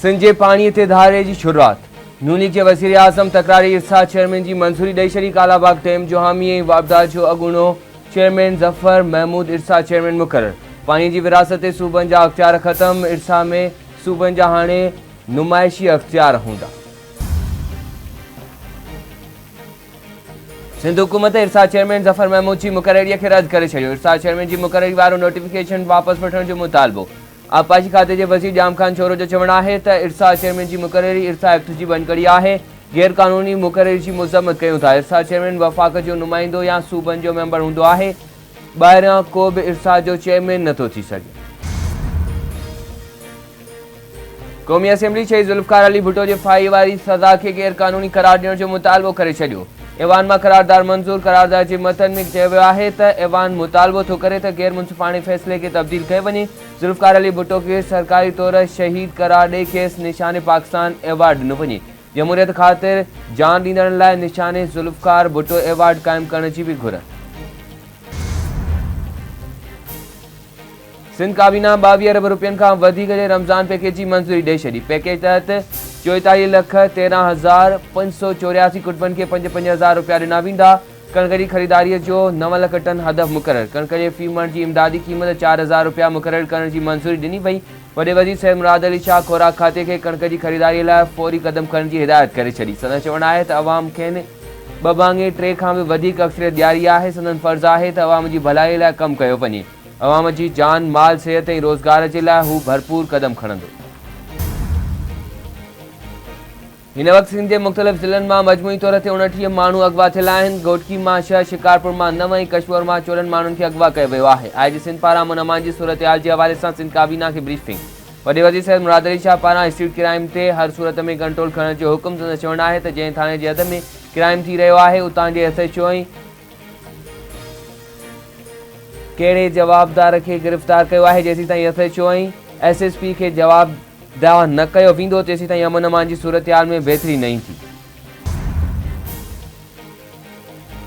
सिंध जे पाणीअ ते धारे जी शुरूआत। नून लीग के वज़ीर आज़म तकरारी इरसा चेयरमैन की मंजूरी ॾेई छॾी। कालाबाग डैम जो हामी ऐं वापदार जो अॻूणो चेयरमैन ज़फ़र महमूद इरसा चेयरमैन मुक़रर। पानी की विरासत ते सूबनि जा अख़्तियार ख़त्म। इरसा में सूबनि जा हाणे नुमाइशी अख़्तियार हूंदा। सिंध हुकूमत इरसा चेयरमैन ज़फ़र महमूद जी मुक़ररीअ खे रद्द करे छॾियो। इरसा चेयरमैन जी मुक़ररी वारो नोटिफिकेशन वापसि वठण जो मुतालबो। आबपाशी खाते के वज़ीर जाम खान छोरो जो चवणु आहे त इरसा चेयरमैन की मुक़ररी इरसा एक्ट की बनकड़ी आहे। गैर कानूनी मुक़ररी की मज़म्मत कयूं था। इरसा चेयरमैन वफ़ाक़ जो नुमाइंदो या सूबनि जो मेंबर हूंदो आहे। ॿाहिरियां को भी इरसा जो चेयरमैन नथो थी सघे। क़ौमी असेंबली शहीद ज़ुल्फ़िकार अली भुट्टो जे फाही वारी सज़ा के गैर कानूनी करार ॾियण जो मुतालबो करे छॾियो। ऐवान मां करारदार मंज़ूर। करारदार जे मतन में चयो वियो आहे त ऐवान मुतालबो थो करे त गैर मुंसिफ़ाणे फ़ैसिले के तब्दील कयो वञे। ज़ुल्फ़िकार अली भुट्टो खे सरकारी तौर शहीद करार ॾेई खेसि निशाने पाकिस्तान एवार्ड ॾिनो वञे। जमहूरियत ख़ातिर जान ॾींदड़नि लाइ निशाने ज़ुल्फ़िकार भुट्टो एवार्ड क़ाइमु करण जी बि घुर। सिंध काबीना 22 अरब रुपयनि खां वधीक जे रमज़ान पैकेज की मंजूरी ॾेई छॾी। पैकेज तहत 44,13,584 कुटुंबनि खे 5-5 रुपया ॾिना वेंदा। कणक जी ख़रीदारीअ जो 9 लाख टन हदफ़ मुक़रर। कणक जे फ़ी मण जी इमदादी क़ीमत 4,000 रुपया मुक़रर करण की मंजूरी ॾिनी वई। वॾे वज़ीर सैयद मुराद अली शाह ख़ुराक खाते खे कणक की ख़रीदारीअ लाइ फ़ौरी क़दम खणण की हिदायत करे छॾी। संदन चवणु आहे त अवाम खेनि 2 भाङे 3 खां बि वधीक अक्सरियत ॾियारी आहे। संदन फ़र्ज़ु आहे त अवाम जी भलाई लाइ कमु कयो वञे। अवाम जी जान माल सिहत ऐं रोज़गार जे लाइ हू भरपूर क़दम खणंदो। इन वक्त सिंध के मुख़्तलिफ़ ज़िलनि मां मजमूई तौर ते 29 माण्हू अगवा थियल आहिनि। घोटकी मां 6, शिकारपुर मां 9 ऐं कश्मीर मां 14 माण्हुनि खे अगवा कयो वियो आहे। IG सिंध पारां अमन अमान जी सूरत हाल के हवाले सां सिंध काबीना खे ब्रीफिंग। वॾे वज़ीर सैयद मुराद अली शाह पारां स्ट्रीट क्राइम ते हर सूरत में कंट्रोल खणण जो हुकुम। संदन चवणु आहे त जंहिं थाणे जे हद में क्राइम थी रहियो आहे उतां जे SHO कहिड़े जवाबदार खे गिरफ़्तार कयो आहे। जेसीं ताईं SHO SSP खे जवाब दावा न कयो वेंदो तेसीं ताईं अमन अमान जी सूरत हाल में बहितरी न ईंदी।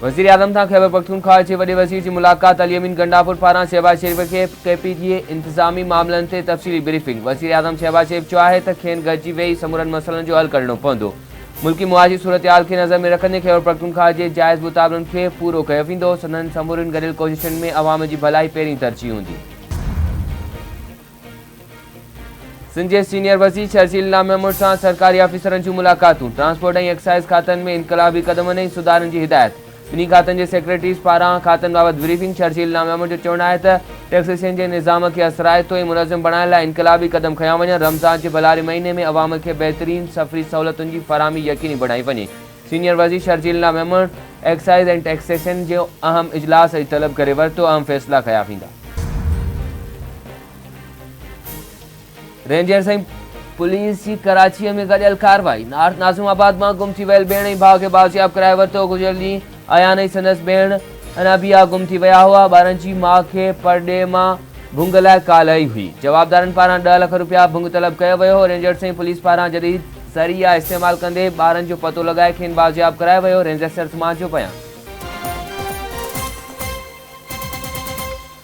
वज़ीर आज़म सां खैबर पख्तूनख्वा जे वॾे वज़ीर की मुलाक़ात। अली अमीन गंडापुर पारां शहबाज शरीफ के KP जे इंतज़ामी मामलनि ते तफ़सीली ब्रीफिंग। वज़ीर आज़म शहबाज शरीफ चयो आहे त खेनि गॾिजी वेही समूरनि मसइलनि जो हल कढणो पवंदो। मुल्की मुआशी सूरत हाल के नज़र में रखंदे खैबर पख्तूनख्वा जे जाइज़ मुतालबनि खे पूरो कयो वेंदो। संदन समूरनि गॾियल कोशिशुनि में अवाम जी भलाई पहिरीं तरजीह हूंदी। सिंध जे सीनियर वज़ीर शर्जील महमूद सां सरकारी ऑफिसरनि जूं मुलाक़ातूं। ट्रांसपोर्ट ऐं एक्साइज़ खातनि में इनक़लाबी क़दमनि ऐं सुधारनि जी हिदायत। ॿिन्ही खातनि जे सेक्रेटरीज़ पारां खातनि बाबति ब्रीफिंग। शर्जील महमूद जो चवणु आहे त टैक्सेशन जे निज़ाम खे असराइतो ऐं मुनज़्ज़म बणाइण लाइ इनक़लाबी क़दम खयां वञनि। रमज़ान जे भलारे महीने में अवाम खे बहितरीन सफ़री सहूलियतुनि जी फ़राहमी यकीनी बणाई वञे। सीनियर वज़ीर शर्जील महमूद एक्साइज़ ऐं टैक्सेशन जो अहम इजलास ऐं तलब करे वरितो। अहम फ़ैसिला कया वेंदा। रेंजर्स ऐं पुलिस की कराची में गॾियल कार्रवाई। नॉर्थ नाज़िमाबाद मां गुम थी वियल भेण ऐं भाउ खे बाज़ियाब कराए वरितो। गुज़िरियल ॾींहुं अयान ऐं संदसि भेण अनाबिया गुम थी विया हुआ। ॿारनि जी माउ खे परॾे मां भुंग लाइ कॉल आई हुई। जवाबदारनि पारां 10 लाख रुपया भुंग तलब कयो वियो। रेंजर्स ऐं पुलिस पारां जदीद ज़रिया इस्तेमालु कंदे ॿारनि जो पतो लॻाए खेनि बाज़ियाब करायो वियो। रेंजर्स मां जो बयानु।